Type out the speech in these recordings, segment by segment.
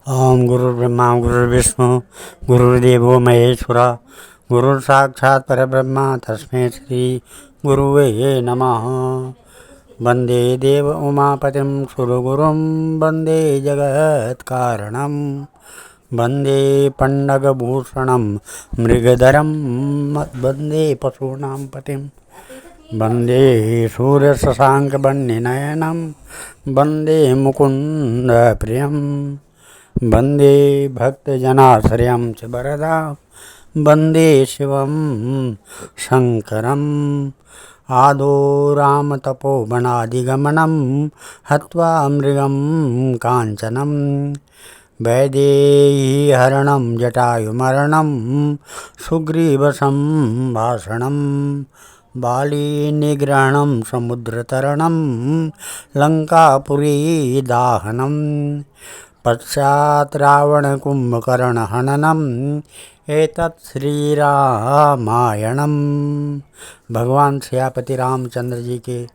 ओम गुरुर्ब्रह्मा गुरुर्विष्णु गुरुर्देवो महेश्वरा गुरुर् साक्षात् परब्रह्म तस्मै श्री गुरुवे नमः। वंदे देव उमापतिं सुरगुरुं वंदे जगत्कारणं वंदे पण्डगभूषणं मृगधरं वंदे पशूनां पतिं वंदे सूर्यशशाङ्कवर्णनयनं वंदे मुकुन्दप्रियं वंदे भक्तजनाश्रयं च वरदां वंदे शिवं शङ्करम्। आदौ रामतपोवनादिगमनं हत्वा मृगं काञ्चनं वैदेहीहरणं जटायुमरणं सुग्रीवसम्भाषणं बालीनिग्रहणं समुद्रतरणं लङ्कापुरीदाहनं पश्चात् रावणकुम्भकर्णहननम् एतत् श्रीरामायणम्। भगवान सियापति रामचंद्र जी के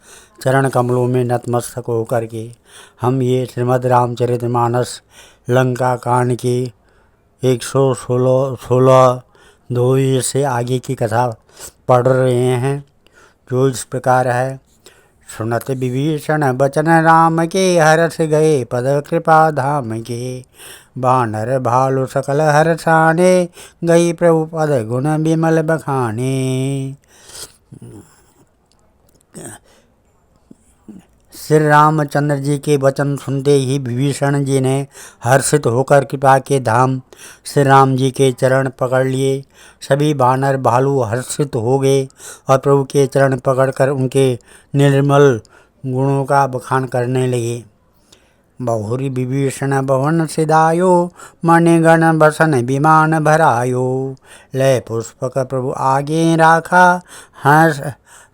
चरण कमलों में नतमस्तक होकर के हम ये श्रीमद् रामचरितमानस लंका कांड के 116 2 से आगे की कथा पढ़ रहे हैं, जो इस प्रकार है। सुनत विभीषण बचन राम के, हरष गए पद कृपा धाम के। बानर भालु सकल हर्षाने, गई प्रभु पद गुण विमल बखाने। श्री रामचंद्र जी के वचन सुनते ही विभीषण जी ने हर्षित होकर कृपा के धाम श्री राम जी के चरण पकड़ लिए। सभी बानर भालू हर्षित हो गए और प्रभु के चरण पकड़कर उनके निर्मल गुणों का बखान करने लगे। बहुरी विभीषण भवन सिधायो, मणिगण बसन विमान भरायो। लय पुष्पक प्रभु आगे राखा,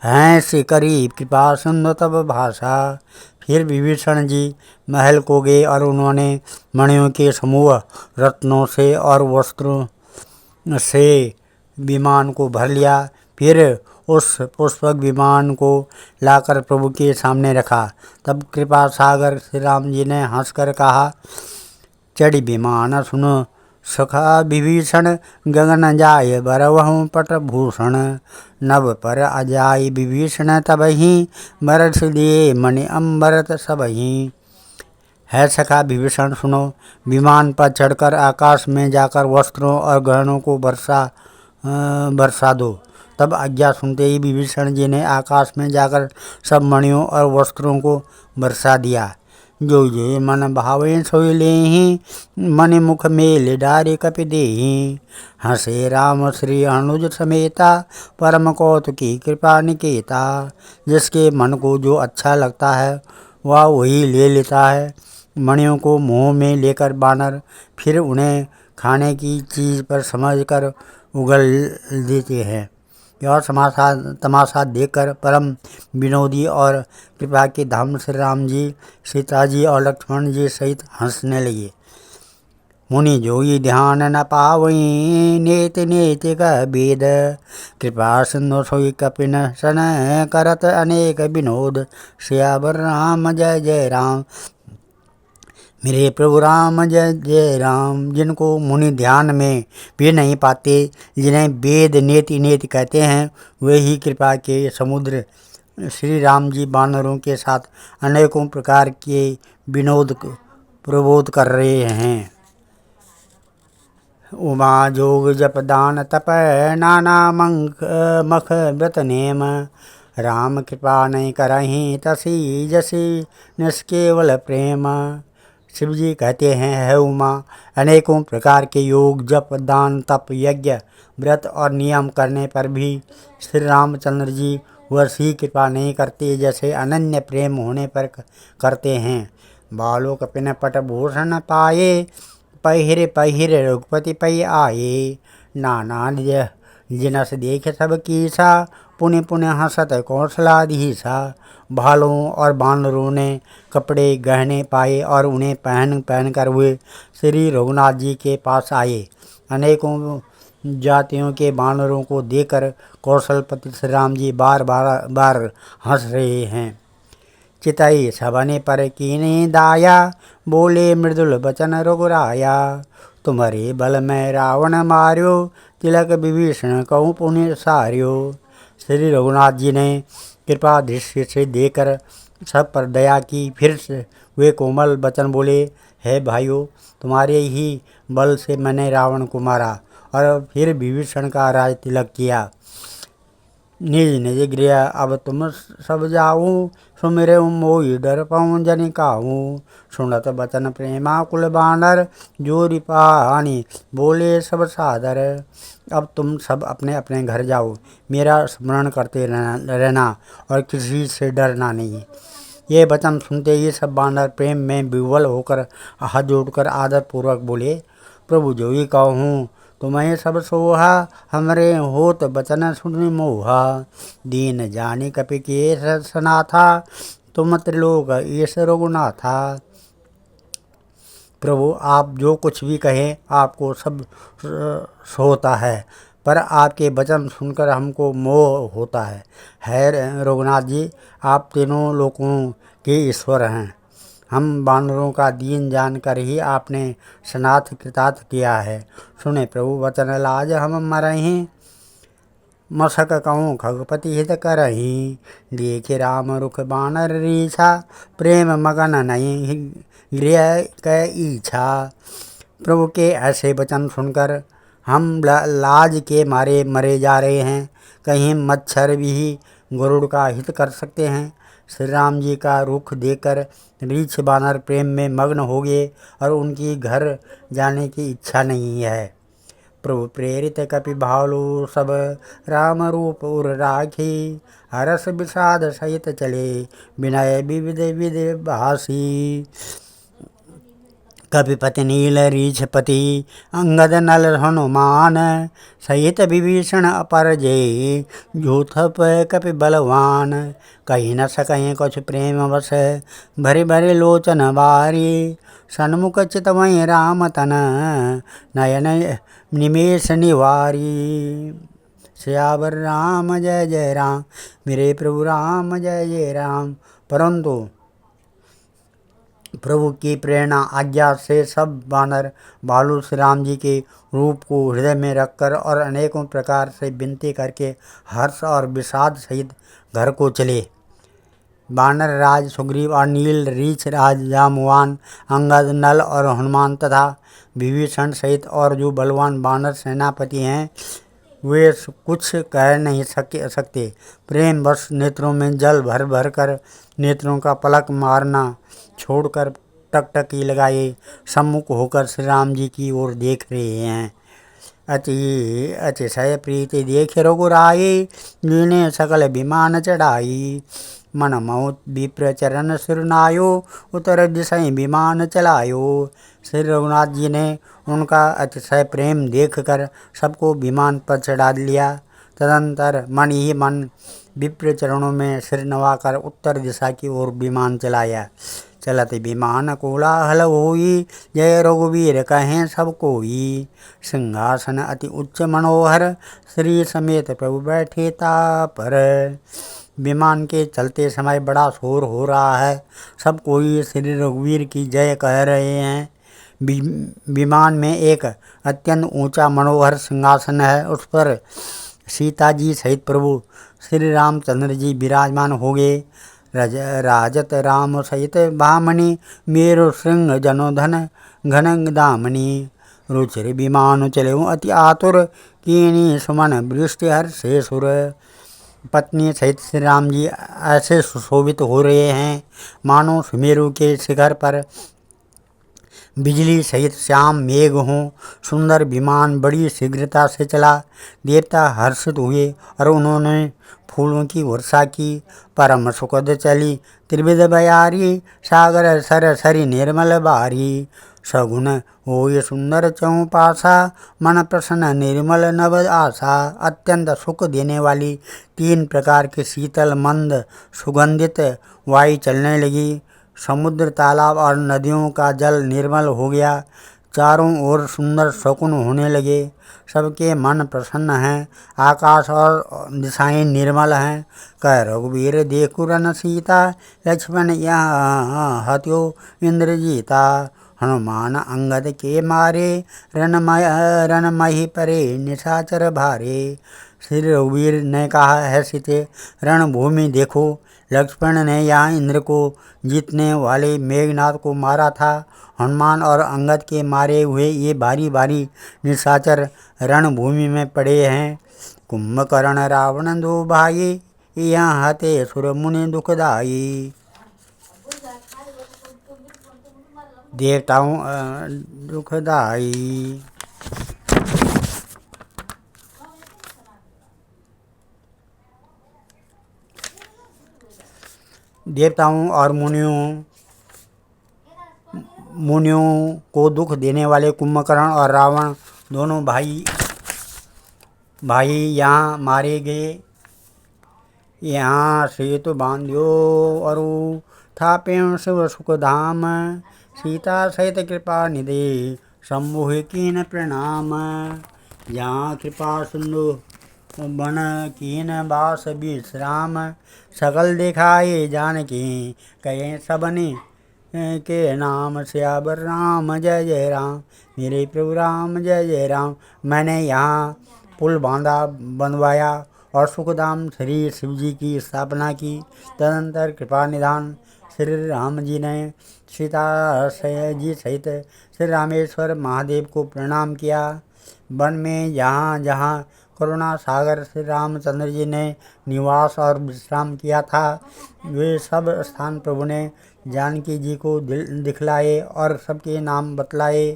हंस करी कृपा सुंदर तब भाषा। फिर विभीषण जी महल को गए और उन्होंने मणियों के समूह रत्नों से और वस्त्रों से विमान को भर लिया। फिर उस पुष्पक विमान को लाकर प्रभु के सामने रखा। तब कृपा सागर श्री राम जी ने हंसकर कहा, चढ़ी विमान सुनो सखा विभीषण, गगन जाय बरवहु पटभूषण। नभ पर अजाई विभीषण तबहि, बरस दिए मणि अम्बरत सबहि। है सखा विभीषण सुनो, विमान पर चढ़कर आकाश में जाकर वस्त्रों और गहनों को बरसा दो। तब आज्ञा सुनते ही विभीषण जी ने आकाश में जाकर सब मणियों और वस्त्रों को बरसा दिया। जो जे मन भावे सोई लेहि, मणि मुख मेल डारे कपि देहि। हंसे राम श्री अनुज समेता, परम कौतुकी कृपा निकेता। जिसके मन को जो अच्छा लगता है वह वही ले लेता है। मणियों को मुँह में लेकर बानर फिर उन्हें खाने की चीज़ पर समझकर उगल देते हैं। यह तमाशा देखकर परम विनोदी और कृपा के धाम श्री राम जी, सीता जी और लक्ष्मण जी सहित हंसने लगे। मुनि जोई ध्यान न पावई, नेत नेत का वेद। कृपा सिंधु सोई कपिन सन, करत अनेक विनोद। सियावर राम जय जय राम, मेरे प्रभु राम जय जय राम। जिनको मुनि ध्यान में भी नहीं पाते, जिन्हें वेद नेति नेति कहते हैं, वे ही कृपा के समुद्र श्री राम जी बानरों के साथ अनेकों प्रकार के विनोद प्रबोध कर रहे हैं। उमा जोग जप दान तप, नाना मख व्रत नेम। राम कृपा नहीं करहीं, तसी जसी निष्केवल प्रेम। शिव जी कहते हैं, है उमा, अनेकों प्रकार के योग जप दान तप यज्ञ व्रत और नियम करने पर भी श्री रामचंद्र जी वैसी कृपा नहीं करते जैसे अनन्य प्रेम होने पर करते हैं। बालो कपिन पट भूषण पाए, पहिरे पहिरे रघुपति पै आए। नाना जिनस देख सब कीसा, पुण्य पुण्य हंसत कौशलाधीसा। भालों और बानरों ने कपड़े गहने पाए और उन्हें पहन कर वे श्री रघुनाथ जी के पास आए। अनेकों जातियों के बानरों को देखकर कौशलपति श्री राम जी बार हंस रहे हैं। चितई सबने पर कीने दाया, बोले मृदुल बचन रघुराया। तुम्हारे बल में रावण मार्यो, तिलक विभीषण कहूँ पुण्य सार्यो। श्री रघुनाथ जी ने कृपा दृष्टि से देकर सब पर दया की। फिर वे कोमल वचन बोले, है भाइयों, तुम्हारे ही बल से मैंने रावण को मारा और फिर विभीषण का राज तिलक किया। निज निज गृह अब तुम सब जाऊँ, सुमिरे मोहि डर पाऊँ जनि काहूँ। सुनत बचन प्रेमा कुल बानर, जोरी पानी बोले सब सादर। अब तुम सब अपने अपने घर जाओ, मेरा स्मरण करते रहना और किसी से डरना नहीं। ये वचन सुनते ही सब बानर प्रेम में विह्वल होकर हाथ जोड़कर आदरपूर्वक बोले, प्रभु जो ही कहूँ तुम्हें सब सोहा, हमरे होत बचन सुनि मोहा। दीन जानी कपि के सना था, तुम त्रिलोक ईश रघुनाथा। प्रभु आप जो कुछ भी कहें आपको सब सोता है, पर आपके वचन सुनकर हमको मोह होता है रघुनाथ जी, आप तीनों लोकों के ईश्वर हैं। हम बानरों का दीन जानकर ही आपने सनाथ कृतार्थ किया है। सुने प्रभु वचन लाज हम मरहीं, मसक कहूँ खगपति हित करहीं। देखे राम रुख बानर रीछा, प्रेम मगन नहीं गृह कै इच्छा। प्रभु के ऐसे वचन सुनकर हम लाज के मारे मरे जा रहे हैं। कहीं मच्छर भी गरुड़ का हित कर सकते हैं। श्री राम जी का रुख देखकर रीछ बानर प्रेम में मग्न हो गए और उनकी घर जाने की इच्छा नहीं है। प्रभु प्रेरित कपि भालू सब, राम रूप उर राखी। हरस विषाद सहित चले, विनय विविध विधि भासी। कपिपति नील रीछपति, अंगद नल हनुमान। सहित विभीषण अपर जय, झूठप कपि बलवान। कहीं न सकहीं कुछ प्रेम वश, भरे भरे लोचन बारी। सन्मुख चितवहीं राम तन, नयन निमेष निवारी। सियावर राम जय जय राम, मेरे प्रभु राम जय जय राम। परंतु प्रभु की प्रेरणा आज्ञा से सब बानर भालू श्री राम जी के रूप को हृदय में रखकर और अनेकों प्रकार से विनती करके हर्ष और विषाद सहित घर को चले। बानर राज सुग्रीव और नील रीछ राज जामुवान, अंगद नल और हनुमान तथा विभीषण सहित और जो बलवान बानर सेनापति हैं, वे कुछ कह नहीं सकते। प्रेम बस नेत्रों में जल भर भर कर नेत्रों का पलक मारना छोड़कर टकटकी लगाए सम्मुख होकर श्री राम जी की ओर देख रहे हैं। अतिशय प्रीति देख रघुराई, जिन्हें सकल विमान चढ़ाई। मन मौत विप्र चरण सिरनायो, उत्तर दिशा विमान चलायो। श्री रघुनाथ जी ने उनका अतिशय प्रेम देखकर सबको विमान पर चढ़ा लिया। तदंतर मन ही मन विप्र चरणों में सिर नवाकर उत्तर दिशा की ओर विमान चलाया। चलत विमान कोलाहल होई, जय रघुवीर कहें सब कोई। सिंहासन अति उच्च मनोहर, श्री समेत प्रभु बैठे तापर। विमान के चलते समय बड़ा शोर हो रहा है। सब कोई श्री रघुवीर की जय कह रहे हैं। विमान में एक अत्यंत ऊंचा मनोहर सिंहासन है। उस पर सीता जी सहित प्रभु श्री रामचंद्र जी विराजमान हो गए। राजत राम सहित भामनी, मेरु श्रृंग जनोधन घन दामनी। रुचिर विमान चले अति आतुर, कीनी सुमन वृष्टि हर्षे सुर। पत्नी सहित श्री राम जी ऐसे सुशोभित हो रहे हैं मानो सुमेरु के शिखर पर बिजली सहित श्याम मेघ हों। सुंदर विमान बड़ी शीघ्रता से चला। देवता हर्षित हुए और उन्होंने फूलों की वर्षा की। परम सुखद चली त्रिविध बयारी, सागर सर सरी निर्मल बारी। सगुन होय सुंदर चौपासा, मन प्रसन्न निर्मल नव आशा। अत्यंत सुख देने वाली 3 प्रकार की शीतल मंद सुगंधित वायु चलने लगी। समुद्र तालाब और नदियों का जल निर्मल हो गया। चारों ओर सुंदर शकुन होने लगे। सबके मन प्रसन्न हैं, आकाश और दिशाएं निर्मल हैं। कह रघुवीर देखु रन सीता, लक्ष्मण यहाँ हत्यो इंद्रजीता। हनुमान अंगद के मारे, रणमहि परे निशाचर भारे। श्री रघुवीर ने कहा, है सीते रणभूमि देखो, लक्ष्मण ने यहाँ इंद्र को जीतने वाले मेघनाथ को मारा था। हनुमान और अंगद के मारे हुए ये भारी भारी निशाचर रणभूमि में पड़े हैं। कुंभकर्ण रावण दो भाई, यहाँ हते सुर मुनि दुखदाई। देवताओं दुखदाई। देवताओं और मुनियों को दुख देने वाले कुंभकर्ण और रावण दोनों भाई यहाँ मारे गए। यहाँ सेतु बांध्यो अरु थापेण शिव सुख धाम, सीता सहित कृपा निधि शंभु कीन प्रणाम। यहाँ कृपा सिंधु बन कीन बास विश्राम, सकल दिखाए जानकी कहे सबने के नाम। श्यावर राम जय जय राम, मेरे प्रभु राम जय जय राम। मैंने यहाँ पुल बनवाया और सुखधाम श्री शिव जी की स्थापना की। तदनंतर कृपा निधान श्री राम जी ने सीता जी सहित श्री रामेश्वर महादेव को प्रणाम किया। वन में जहाँ जहाँ करुणा सागर श्री रामचंद्र जी ने निवास और विश्राम किया था, वे सब स्थान प्रभु ने जानकी जी को दिखलाए और सबके नाम बतलाए।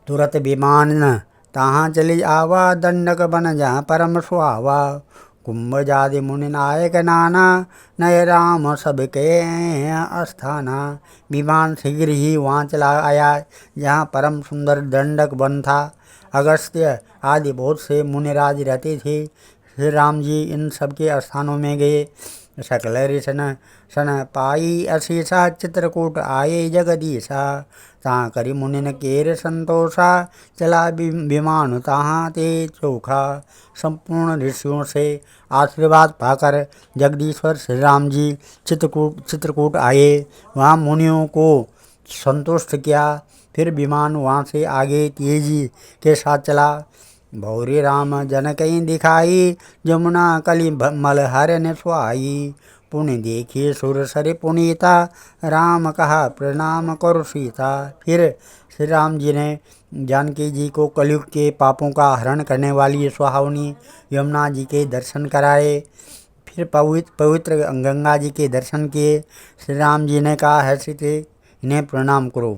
तुरत विमान तहाँ चली आवा, दंडक बन जहाँ परम सुहावा। कुंभ जादि मुनि नायक नाना, नय राम सबके अस्थाना। विमान शीघ्र ही वहाँ चला आया जहाँ परम सुंदर दंडक वन था। अगस्त्य आदि बहुत से मुनिराज रहते थे। श्री राम जी इन सबके स्थानों में गए। सकल ऋषन सन पाई अशीषा, चित्रकूट आए जगदीशा। तहाँ करी मुनिन केर संतोषा, चला विमान तहाँ ते चोखा। संपूर्ण ऋषियों से आशीर्वाद पाकर जगदीश्वर श्री राम जी चित्रकूट आए, वहाँ मुनियों को संतुष्ट किया। फिर विमान वहाँ से आगे तेजी के साथ चला। भौरी राम जन कहीं दिखाई, जमुना कली मलहर ने सुहाई। पुण्य देखिए सुर सर पुनीता, राम कहा प्रणाम करो सीता। फिर श्री राम जी ने जानकी जी को कलयुग के पापों का हरण करने वाली सुहावनी यमुना जी के दर्शन कराए। फिर पवित्र गंगा जी के दर्शन किए। श्री राम जी ने कहा, है सीते इन्हें प्रणाम करो।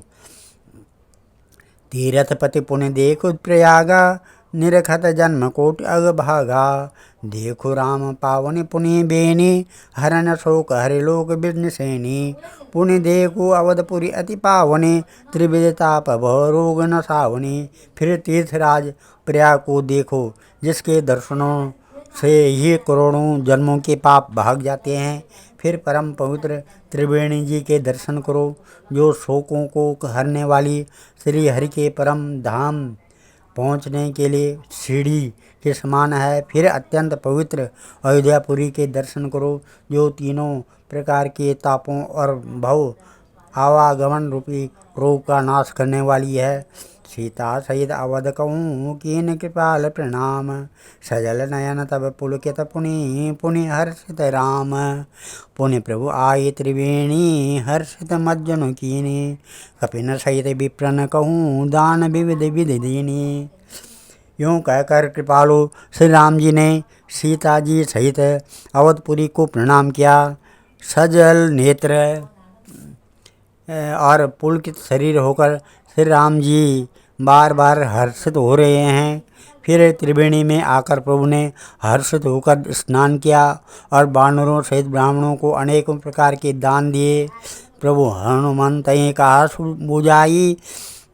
तीर्थपति पुण्य देखो प्रयागा, निरखत जन्म कोटि अग भागा। देखो राम पावनि पुनि बेनी, हरन शोक हरि लोक विघ्न सेनी। पुनि देखो अवधपुरी अति पावनी, त्रिविध ताप भव रोग न सावनी। फिर तीर्थराज प्रयाग को देखो, जिसके दर्शनों से ही करोड़ों जन्मों के पाप भाग जाते हैं। फिर परम पवित्र त्रिवेणी जी के दर्शन करो, जो शोकों को हरने वाली श्री हरि के परम धाम पहुँचने के लिए सीढ़ी के समान है। फिर अत्यंत पवित्र अयोध्यापुरी के दर्शन करो, जो तीनों प्रकार के तापों और भव आवागमन रूपी रोग का नाश करने वाली है। सीता सहित अवध कहूँ कीन कृपाल प्रणाम, सजल नयन तब पुलकित पुनि हर्षित राम। पुनि प्रभु आये त्रिवेणी, हर्षित मज्जन कीनी। कपिन सहित विप्रन कहूँ दान विविध विधि दीनी। यूँ कहकर कृपालु श्री राम जी ने सीता जी सहित अवधपुरी को प्रणाम किया। सजल नेत्र और पुलकित शरीर होकर श्री राम जी बार बार हर्षित हो रहे हैं। फिर त्रिवेणी में आकर प्रभु ने हर्षित होकर स्नान किया और वानरों सहित ब्राह्मणों को अनेकों प्रकार के दान दिए। प्रभु हनुमंत कहा बुझाई,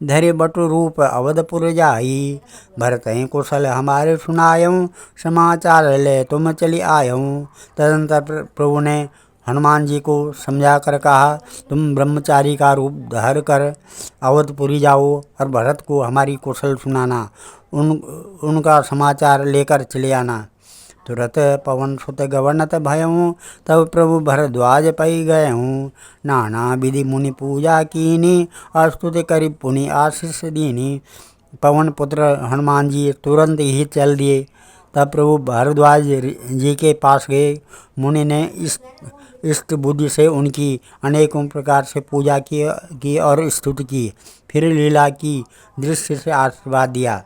धरे बटु रूप अवधपुर जाई। भरत कुशल हमारे सुनायूं, समाचार ले तुम चली आयूं। तदंतर प्रभु ने हनुमान जी को समझा कर कहा, तुम ब्रह्मचारी का रूप धर कर अवधपुरी जाओ और भरत को हमारी कुशल सुनाना, उनका समाचार लेकर चले आना। तुरत पवन सुत गवर्नत भयऊँ, तब प्रभु भरद्वाज पै गए हूँ। नाना विधि मुनि पूजा कीनी, स्तुति करी पुनि आशीष दीनी। पवन पुत्र हनुमान जी तुरंत ही चल दिए। तब प्रभु भारद्वाज जी के पास गए। मुनि ने इष्ट बुद्धि से उनकी अनेकों प्रकार से पूजा की और स्तुति की। फिर लीला की दृष्टि से आशीर्वाद दिया।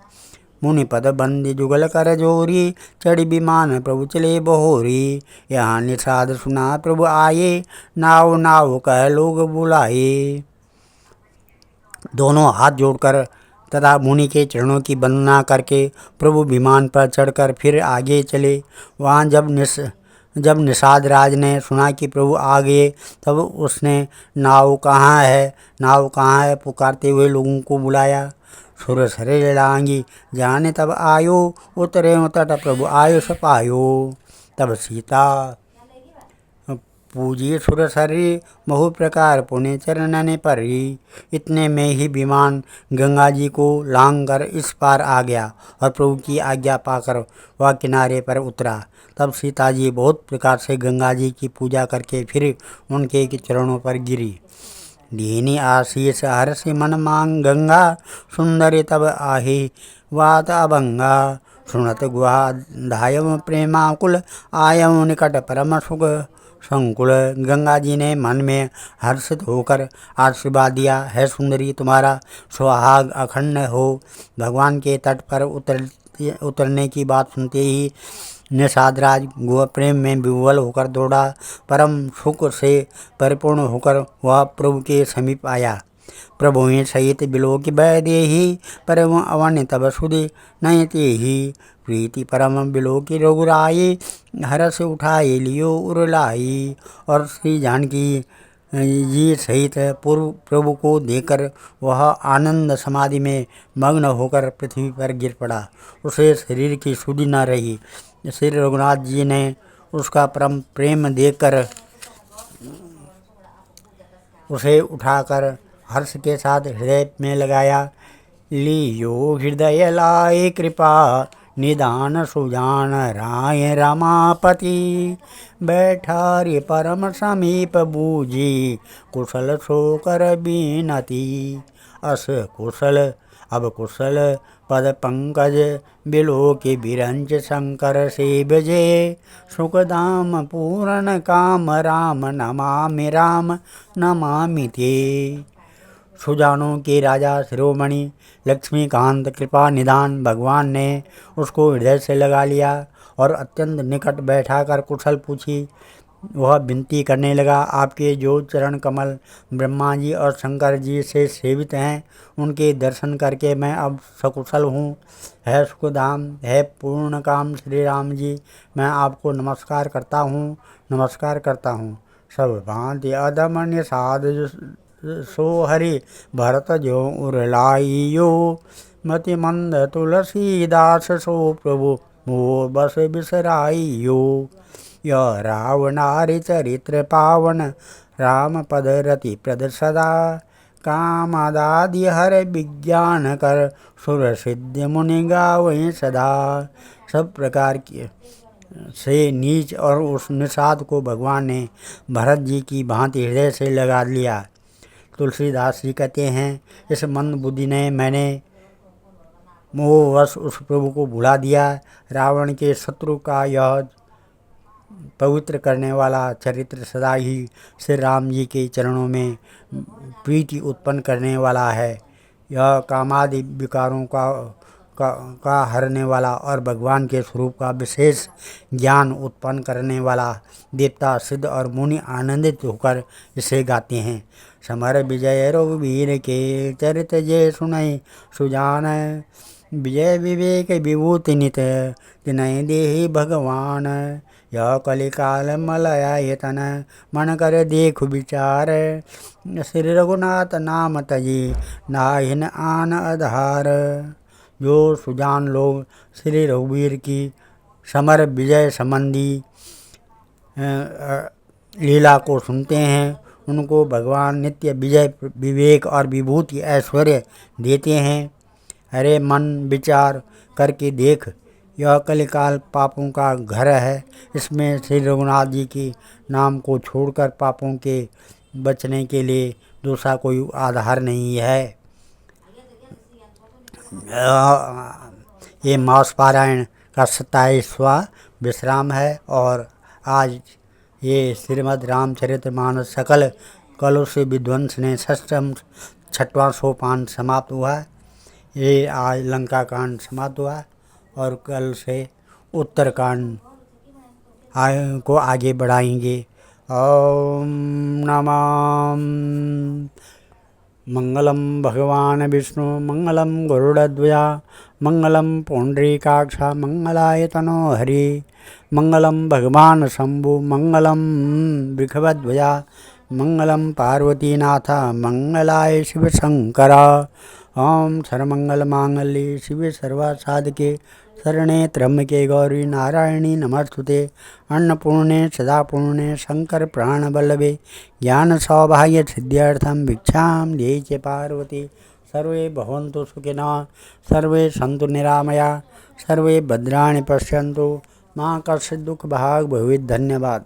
मुनि पद बंदी जुगल कर जोरी, चढ़ी विमान प्रभु चले बहोरी। यहाँ निषाद सुना प्रभु आए, नाव नाव कह लोग बुलाए। दोनों हाथ जोड़कर तथा मुनि के चरणों की वंदना करके प्रभु विमान पर चढ़कर फिर आगे चले। वहाँ जब निषाद राज ने सुना कि प्रभु आ गए, तब उसने नाव कहाँ है पुकारते हुए लोगों को बुलाया। सुर सरे लांगी जाने तब आयो, उतरे तट प्रभु आयो सपायो। तब सीता पूजिए सुर सरी, बहु प्रकार पुण्य चरणने परी। इतने में ही विमान गंगा जी को लांग कर इस पार आ गया और प्रभु की आज्ञा पाकर वह किनारे पर उतरा। तब सीता जी बहुत प्रकार से गंगा जी की पूजा करके फिर उनके चरणों पर गिरी। दीनी आशीष हर्ष मन मांग गंगा, सुंदरी तब आही वात अभंगा। सुनत गुहा धायम प्रेमाकुल, आयम निकट परम सुख संकुल। गंगा जी ने मन में हर्षित होकर आशीर्वाद दिया, है सुंदरी तुम्हारा सुहाग अखंड हो। भगवान के तट पर उतरने की बात सुनते ही निषादराज गुह प्रेम में विह्वल होकर दौड़ा। परम सुख से परिपूर्ण होकर वह प्रभु के समीप आया। प्रभु सहित बिलोक वैदेही, परम अवन तब सुधि नहीं तेही। प्रीति परम बिलोकी रघुराई, हरस उठाए लियो उरलाई। और श्री जानकी जी सहित पूर्व प्रभु को देखकर वह आनंद समाधि में मग्न होकर पृथ्वी पर गिर पड़ा। उसे शरीर की सुधि न रही। श्री रघुनाथ जी ने उसका परम प्रेम देखकर उसे उठाकर हर्ष के साथ हृदय में लगाया। लियो हृदय लाए कृपा, निदान सुजान राय रमापति। बैठा रे परम समीप बूझी, कुशल सोकर बीनती। अस कुशल अब कुशल पद पंकज, बिलो के बिरंज शंकर से बजे। सुखदाम पूर्ण काम राम, नमामि ते। सुजानों के राजा शिरोमणि लक्ष्मीकांत कृपा निदान भगवान ने उसको हृदय से लगा लिया और अत्यंत निकट बैठाकर कुशल पूछी। वह विनती करने लगा, आपके जो चरण कमल ब्रह्मा जी और शंकर जी से सेवित हैं, उनके दर्शन करके मैं अब सकुशल हूँ। है सुखधाम, है पूर्ण काम श्री राम जी, मैं आपको नमस्कार करता हूँ। सब भांति अदम निषाद सो हरि, भरत जो उरलाइयो। मति मंद तुलसीदास, सो प्रभु मोह बस बिसराइयो। यह रावणारि चरित्र पावन, राम पद रति प्रद सदा। कामादादि हर विज्ञान कर, सुर सिद्ध मुनि गावै सदा। सब प्रकार के से नीच और उस निषाद को भगवान ने भरत जी की भांति हृदय से लगा लिया। तुलसीदास जी कहते हैं, इस मंद बुद्धि ने मैंने मोहवश उस प्रभु को भुला दिया। रावण के शत्रु का यह पवित्र करने वाला चरित्र सदा ही श्री राम जी के चरणों में प्रीति उत्पन्न करने वाला है। यह कामादि विकारों का हरने वाला और भगवान के स्वरूप का विशेष ज्ञान उत्पन्न करने वाला, देवता सिद्ध और मुनि आनंदित होकर इसे गाते हैं। समर विजय रघुवीर के, चरित जय सुनई सुजान। विजय विवेक विभूति नित, तिनहि देहि भगवान। यह कलिकाल मलया तन, मन कर देख विचार। श्री रघुनाथ नाम तजी, नाहिन आन आधार। जो सुजान लोग श्री रघुवीर की समर विजय संबंधी लीला को सुनते हैं उनको भगवान नित्य विजय विवेक और विभूति ऐश्वर्य देते हैं। अरे मन विचार करके देख, यह कलिकाल पापों का घर है। इसमें श्री रघुनाथ जी के नाम को छोड़कर पापों के बचने के लिए दूसरा कोई आधार नहीं है। ये मास पारायण का 27वां विश्राम है और आज ये श्रीमद् रामचरितमानस सकल कलों से विध्वंस ने छठवां सोपान समाप्त हुआ है। ये आज लंका कांड समाप्त हुआ है और कल से उत्तरकांड को आगे बढ़ाएंगे। ओम नमः मंगलम भगवान विष्णु मंगलम गरुड़ध्वजा मंगलम पुंडरीकाक्ष मंगलाय तनो हरि मंगलम भगवान शंभु मंगलम वृषभध्वजा मंगलम पार्वतीनाथ मंगलाय शिव शंकर। ओम सर्वमंगल मांगल्ये शिवे सर्वसाधके शरणे त्र्यंबके गौरी नारायणी नमस्तुते अन्नपूर्णे सदापूर्णे शंकर प्राणवल्लभे ज्ञान सौभाग्य सिद्ध्यर्थम भिक्षां देहि च पार्वती। सर्वे भवन्तु सुखिनः सर्वे सन्तु निरामया सर्वे भद्राणि पश्यन्तु मां कश्चित् दुःख भाग् भवेत्। धन्यवाद।